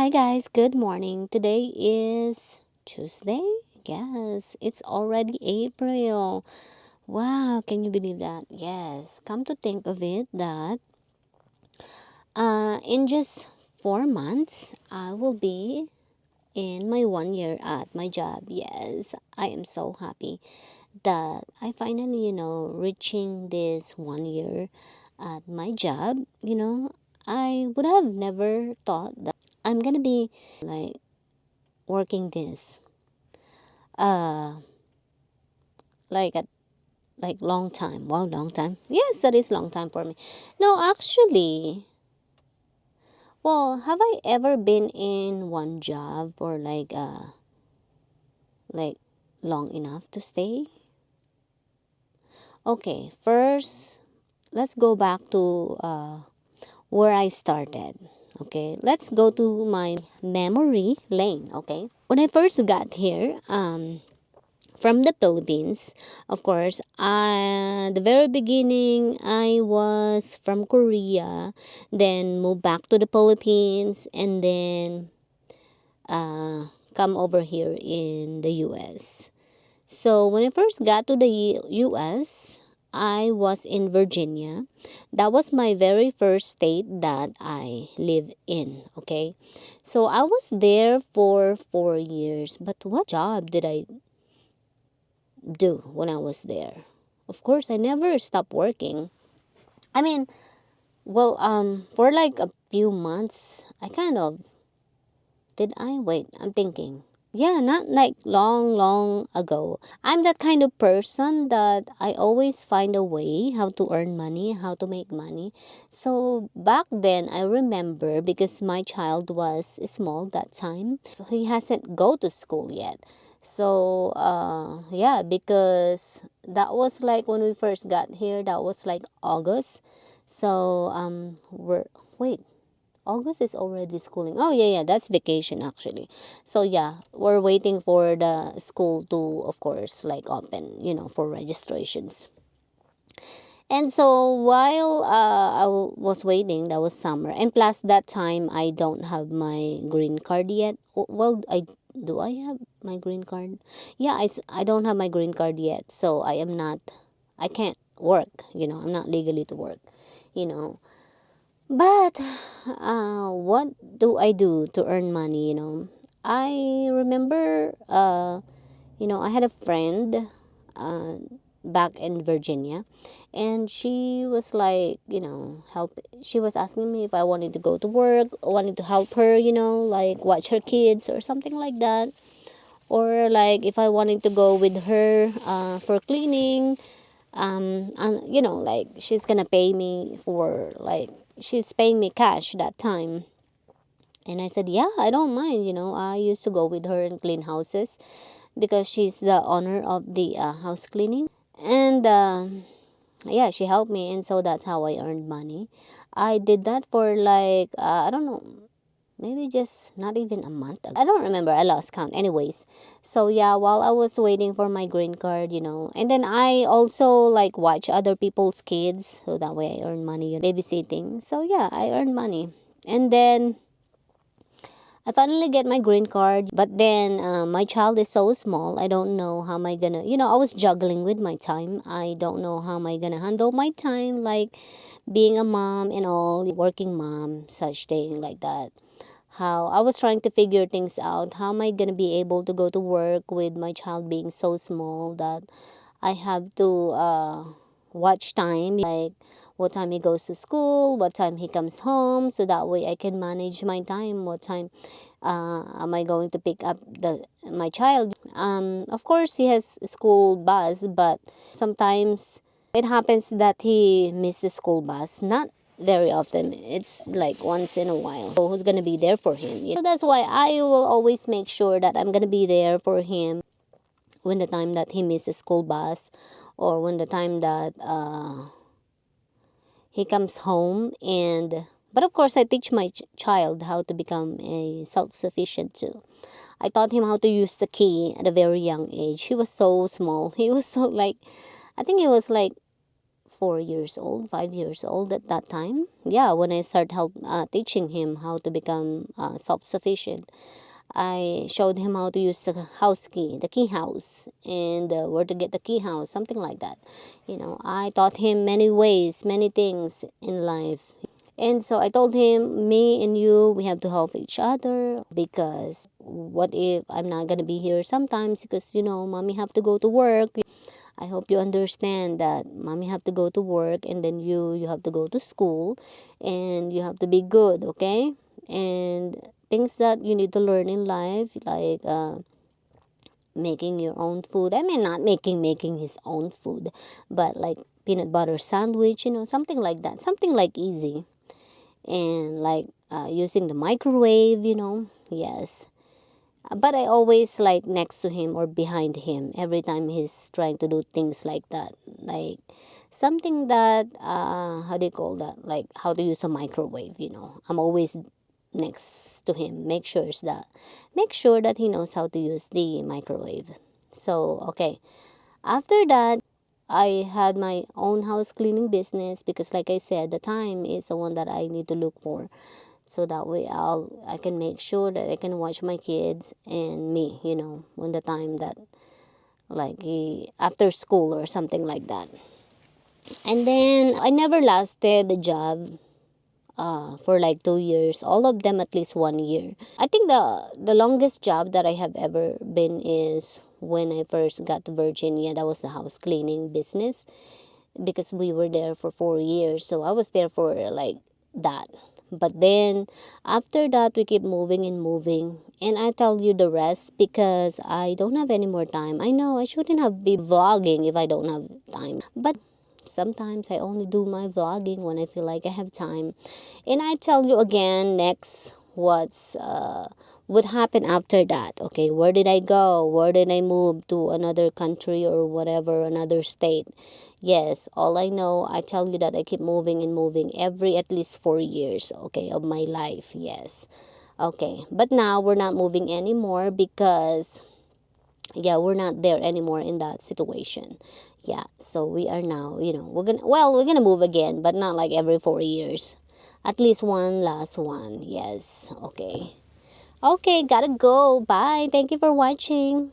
Hi guys, good morning. Today is Tuesday. Yes, it's already April. Wow, can you believe that? Yes, come to think of it that in just 4 months I will be in my 1 year at my job. Yes, I am so happy that I finally, reaching this 1 year at my job. I would have never thought that I'm gonna be like working this uh like a long time. Wow, long time. Yes, that is long time for me. No, actually, well, have I ever been in one job for like long enough to stay? Okay, first let's go back to where I started. Okay, let's go to my memory lane. Okay, when I first got here, from the Philippines. Of course, the very beginning, I was from Korea, then moved back to the Philippines, and then come over here in the US. So when I first got to the US, I was in Virginia. That was my very first state that I lived in, okay? So I was there for 4 years. But what job did I do when I was there? Of course, I never stopped working. I mean, well, for like a few months, I kind of did I wait? I'm thinking. Yeah, not like long, long ago. I'm that kind of person that I always find a way how to earn money, how to make money. So back then, I remember because my child was small that time, so he hasn't go to school yet. So yeah, because that was like when we first got here. That was like August. So we're wait. August is already schooling. Oh yeah, that's vacation actually. So yeah, we're waiting for the school to, of course, like open, for registrations. And so while was waiting, that was summer, and plus that time I don't have my green card yet. Well, I do. I have my green card. Yeah, I don't have my green card yet, so I am not. I can't work. I'm not legally to work. You know, but what do I do to earn money? I remember, I had a friend uh, back in Virginia, and she was like, help. She was asking me if I wanted to go to work, wanted to help her, like watch her kids or something like that, or like if I wanted to go with her for cleaning, and like she's gonna pay me for like she's paying me cash that time. And I said, yeah, I don't mind. I used to go with her and clean houses because she's the owner of the house cleaning. And yeah, she helped me, and so that's how I earned money. I did that for like I don't know, maybe just not even a month. I don't remember. I lost count. Anyways, so yeah, while I was waiting for my green card, and then I also like watch other people's kids, so that way I earn money babysitting. So yeah, I earn money, and then I finally get my green card. But then my child is so small. I don't know how am I gonna. I was juggling with my time. I don't know how am I gonna handle my time, like being a mom and all, working mom, such thing like that. How I was trying to figure things out. How am I gonna be able to go to work with my child being so small that I have to watch time, like what time he goes to school, what time he comes home, so that way I can manage my time. What time am I going to pick up the my child? Of course, he has school bus, but sometimes it happens that he misses the school bus. Not very often. It's like once in a while. So who's gonna be there for him? So that's why I will always make sure that I'm gonna be there for him when the time that he misses school bus, or when the time that he comes home. And but of course I teach my child how to become a self-sufficient too. I taught him how to use the key at a very young age. He was so small. He was so like, I think he was like 4 years old, 5 years old at that time. Yeah, when I start teaching him how to become self-sufficient. I showed him how to use the house key, the key house, and where to get the key house, something like that. I taught him many ways, many things in life. And so I told him, me and you, we have to help each other because what if I'm not gonna be here sometimes because mommy have to go to work. I hope you understand that mommy have to go to work and then you have to go to school and you have to be good, okay? And things that you need to learn in life like making your own food. I mean not making his own food, but like peanut butter sandwich, something like that. Something like easy and like using the microwave, Yes, but I always like next to him or behind him every time he's trying to do things like that. Like something that how do you call that? Like how to use a microwave, I'm always next to him. Make sure that he knows how to use the microwave. So, okay. After that, I had my own house cleaning business because like I said, the time is the one that I need to look for, so that way I can make sure that I can watch my kids and me, when the time that like after school or something like that. And then I never lasted the job for like 2 years, all of them at least 1 year. I think the longest job that I have ever been is when I first got to Virginia. That was the house cleaning business because we were there for 4 years. So I was there for like that. But then after that, we keep moving and moving. And I tell you the rest because I don't have any more time. I know I shouldn't have be vlogging if I don't have time. But sometimes I only do my vlogging when I feel like I have time. And I tell you again next what happened after that. Okay, where did I go? Where did I move to another country or whatever, another state? Yes, all I know, I tell you that I keep moving and moving every at least 4 years, okay, of my life. Yes. Okay, but now we're not moving anymore because yeah, we're not there anymore in that situation. Yeah, so we are now, we're gonna move again, but not like every 4 years. At least one last one. Yes. Okay. Okay, gotta go. Bye. Thank you for watching.